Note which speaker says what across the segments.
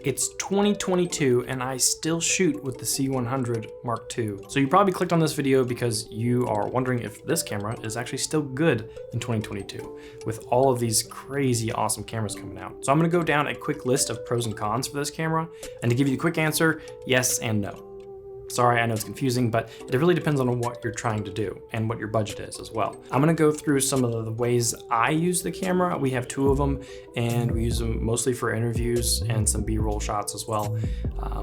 Speaker 1: It's 2022 and I still shoot with the C100 Mark II. So you probably clicked on this video because you are wondering if this camera is actually still good in 2022 with all of these crazy awesome cameras coming out. So I'm gonna go down a quick list of pros and cons for this camera, and to give you the quick answer, yes and no. Sorry, I know it's confusing, but it really depends on what you're trying to do and what your budget is as well. I'm gonna go through some of the ways I use the camera. We have two of them, and we use them mostly for interviews and some B-roll shots as well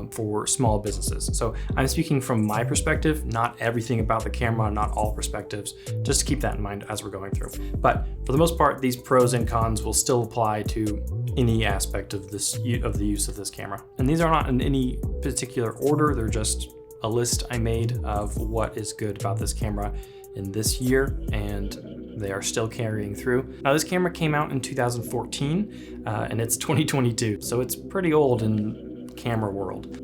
Speaker 1: for small businesses. So I'm speaking from my perspective, not everything about the camera, not all perspectives, just to keep that in mind as we're going through. But for the most part, these pros and cons will still apply to any aspect of the use of this camera. And these are not in any particular order, they're just a list I made of what is good about this camera in this year, and they are still carrying through. Now, this camera came out in 2014 and it's 2022, so it's pretty old in camera world.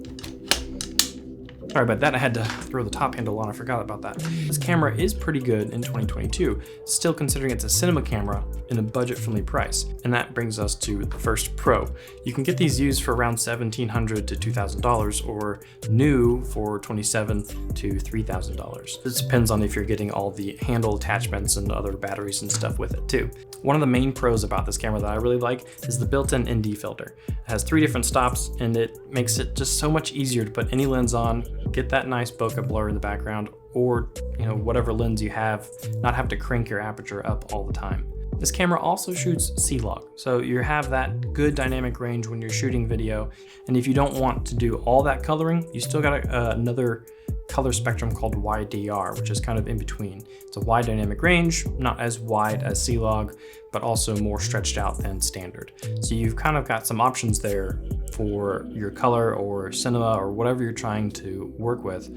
Speaker 1: Sorry about that, I had to throw the top handle on, I forgot about that. This camera is pretty good in 2022, still considering it's a cinema camera in a budget-friendly price. And that brings us to the first pro. You can get these used for around $1,700 to $2,000 or new for $2,700 to $3,000. This depends on if you're getting all the handle attachments and other batteries and stuff with it too. One of the main pros about this camera that I really like is the built-in ND filter. It has 3 different stops and it makes it just so much easier to put any lens on, get that nice bokeh blur in the background, or whatever lens you have, not have to crank your aperture up all the time. This camera also shoots C-Log, so you have that good dynamic range when you're shooting video. And if you don't want to do all that coloring, you still got another color spectrum called YDR, which is kind of in between. It's a wide dynamic range, not as wide as C-Log, but also more stretched out than standard. So you've kind of got some options there for your color or cinema or whatever you're trying to work with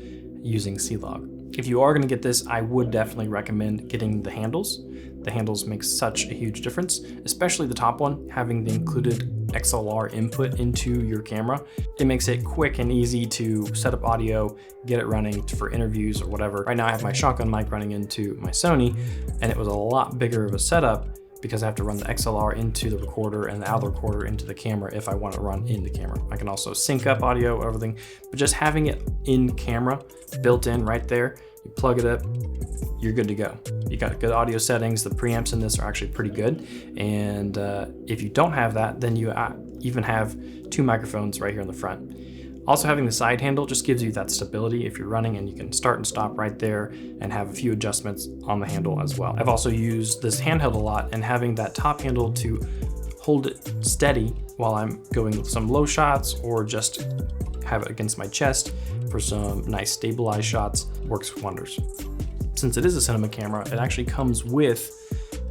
Speaker 1: using C-Log. If you are gonna get this, I would definitely recommend getting the handles. The handles make such a huge difference, especially the top one, having the included XLR input into your camera. It makes it quick and easy to set up audio, get it running for interviews or whatever. Right now I have my shotgun mic running into my Sony, and it was a lot bigger of a setup because I have to run the XLR into the recorder and the out of the recorder into the camera if I want to run in the camera. I can also sync up audio, everything, but just having it in camera, built in right there, you plug it up, you're good to go. You got good audio settings. The preamps in this are actually pretty good. And if you don't have that, then you even have 2 microphones right here in the front. Also, having the side handle just gives you that stability if you're running, and you can start and stop right there and have a few adjustments on the handle as well. I've also used this handheld a lot, and having that top handle to hold it steady while I'm going with some low shots or just have it against my chest for some nice stabilized shots works wonders. Since it is a cinema camera, it actually comes with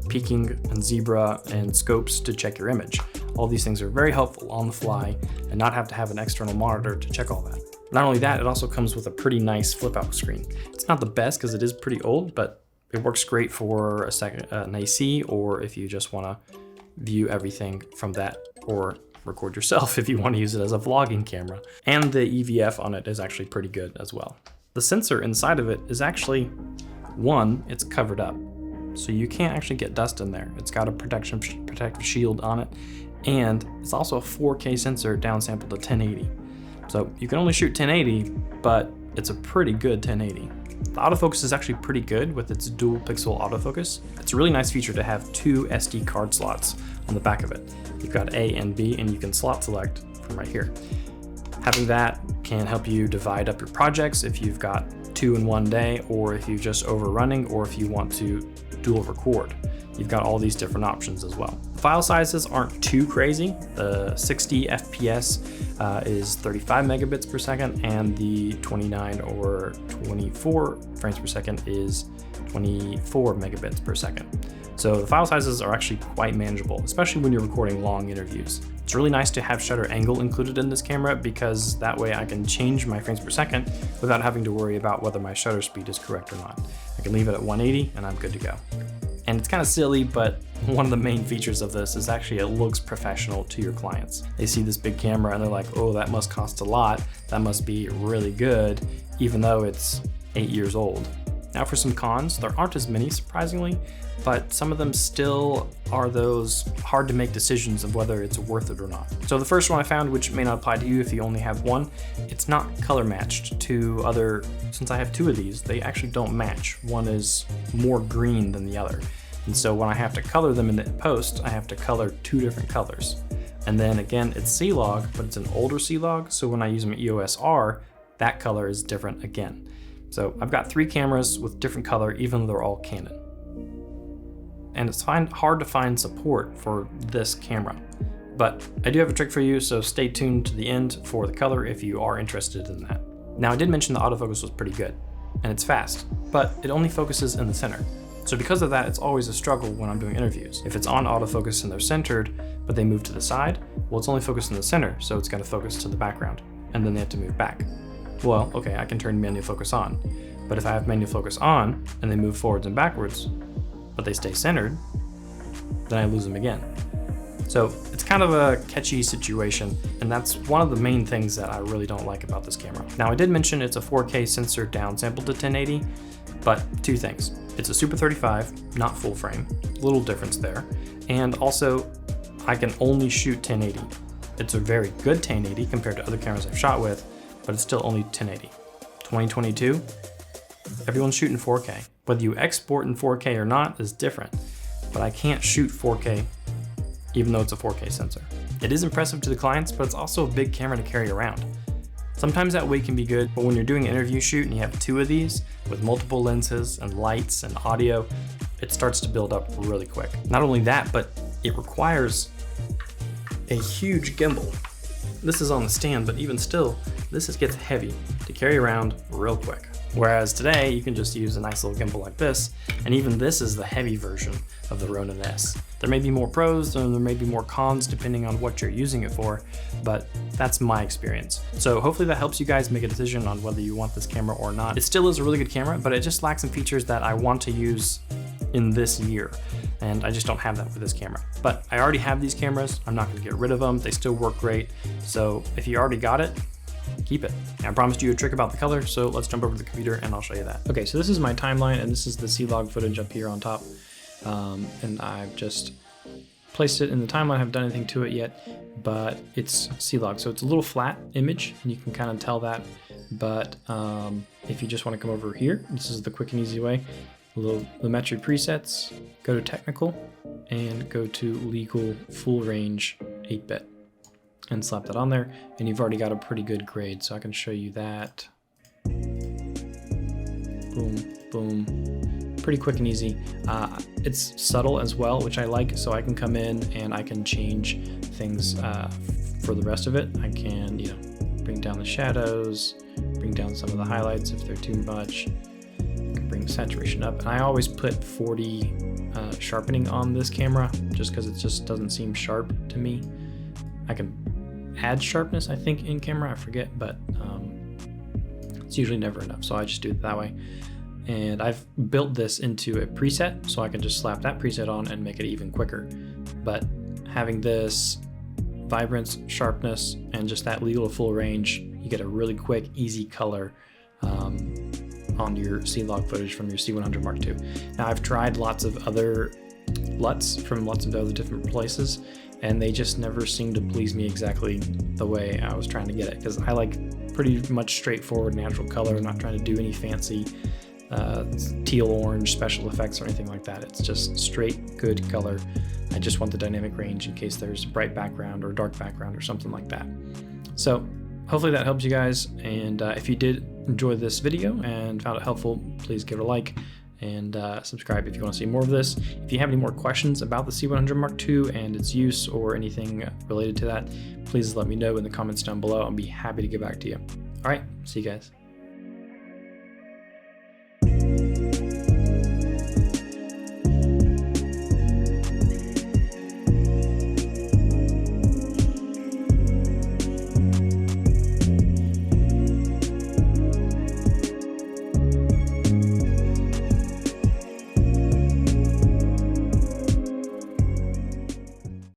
Speaker 1: peaking and zebra and scopes to check your image. All these things are very helpful on the fly and not have to have an external monitor to check all that. Not only that, it also comes with a pretty nice flip out screen. It's not the best because it is pretty old, but it works great for an AC, or if you just want to view everything from that, or record yourself if you want to use it as a vlogging camera. And the EVF on it is actually pretty good as well. The sensor inside of it is actually, it's covered up, so you can't actually get dust in there. It's got a protective shield on it, and it's also a 4K sensor downsampled to 1080. So you can only shoot 1080, but it's a pretty good 1080. The autofocus is actually pretty good with its dual pixel autofocus. It's a really nice feature to have 2 SD card slots on the back of it. You've got A and B, and you can slot select from right here. Having that can help you divide up your projects if you've got 2 in one day, or if you're just overrunning, or if you want to dual record. You've got all these different options as well. File sizes aren't too crazy. The 60 FPS is 35 megabits per second, and the 29 or 24 frames per second is 24 megabits per second. So the file sizes are actually quite manageable, especially when you're recording long interviews. It's really nice to have shutter angle included in this camera, because that way I can change my frames per second without having to worry about whether my shutter speed is correct or not. I can leave it at 180 and I'm good to go. And it's kind of silly, but one of the main features of this is actually it looks professional to your clients. They see this big camera and they're like, oh, that must cost a lot. That must be really good, even though it's 8 years old. Now for some cons, there aren't as many surprisingly, but some of them still are those hard to make decisions of whether it's worth it or not. So the first one I found, which may not apply to you if you only have one, it's not color matched to other, since I have two of these, they actually don't match. One is more green than the other. And so when I have to color them in the post, I have to color two different colors. And then again, it's C-Log, but it's an older C-Log, so when I use my EOS R, that color is different again. So I've got 3 cameras with different color, even though they're all Canon. And it's hard to find support for this camera. But I do have a trick for you, so stay tuned to the end for the color if you are interested in that. Now I did mention the autofocus was pretty good, and it's fast, but it only focuses in the center. So because of that, it's always a struggle when I'm doing interviews. If it's on autofocus and they're centered, but they move to the side, well, it's only focused in the center, so it's gotta focus to the background, and then they have to move back. Well, okay, I can turn manual focus on, but if I have manual focus on and they move forwards and backwards, but they stay centered, then I lose them again. So it's kind of a catchy situation, and that's one of the main things that I really don't like about this camera. Now I did mention it's a 4K sensor downsampled to 1080, but 2 things. It's a Super 35, not full frame, little difference there, and also I can only shoot 1080. It's a very good 1080 compared to other cameras I've shot with, but it's still only 1080. 2022, everyone's shooting 4K. Whether you export in 4K or not is different, but I can't shoot 4K even though it's a 4K sensor. It is impressive to the clients, but it's also a big camera to carry around. Sometimes that weight can be good, but when you're doing an interview shoot and you have 2 of these with multiple lenses and lights and audio, it starts to build up really quick. Not only that, but it requires a huge gimbal. This is on the stand, but even still, this gets heavy to carry around real quick. Whereas today, you can just use a nice little gimbal like this, and even this is the heavy version of the Ronin S. There may be more pros and there may be more cons depending on what you're using it for, but that's my experience. So hopefully that helps you guys make a decision on whether you want this camera or not. It still is a really good camera, but it just lacks some features that I want to use in this year, and I just don't have that for this camera. But I already have these cameras, I'm not gonna get rid of them, they still work great, so if you already got it, keep it. I promised you a trick about the color, so let's jump over to the computer and I'll show you that. Okay, so this is my timeline and this is the C-Log footage up here on top. And I've just placed it in the timeline. I haven't done anything to it yet, but it's C-Log. So it's a little flat image and you can kind of tell that. But if you just want to come over here, this is the quick and easy way. Lumetri presets, go to technical and go to legal full range 8-bit. And slap that on there, and you've already got a pretty good grade, so I can show you that. Boom, boom. Pretty quick and easy. It's subtle as well, which I like, so I can come in and I can change things for the rest of it. I can, bring down the shadows, bring down some of the highlights if they're too much. I can bring saturation up, and I always put 40 sharpening on this camera, just because it just doesn't seem sharp to me. I can add sharpness, I think, in camera, I forget, but it's usually never enough, so I just do it that way. And I've built this into a preset, so I can just slap that preset on and make it even quicker. But having this vibrance, sharpness, and just that legal full range, you get a really quick, easy color on your C-Log footage from your C100 Mark II. Now, I've tried lots of other LUTs from lots of other different places, and they just never seem to please me exactly the way I was trying to get it, because I like pretty much straightforward natural color. I'm not trying to do any fancy teal orange special effects or anything like that. It's just straight good color. I just want the dynamic range in case there's a bright background or dark background or something like that. So hopefully that helps you guys, and if you did enjoy this video and found it helpful, please give it a like and subscribe if you want to see more of this. If you have any more questions about the C100 Mark II and its use or anything related to that, please let me know in the comments down below. I'll be happy to get back to you. All right, see you guys.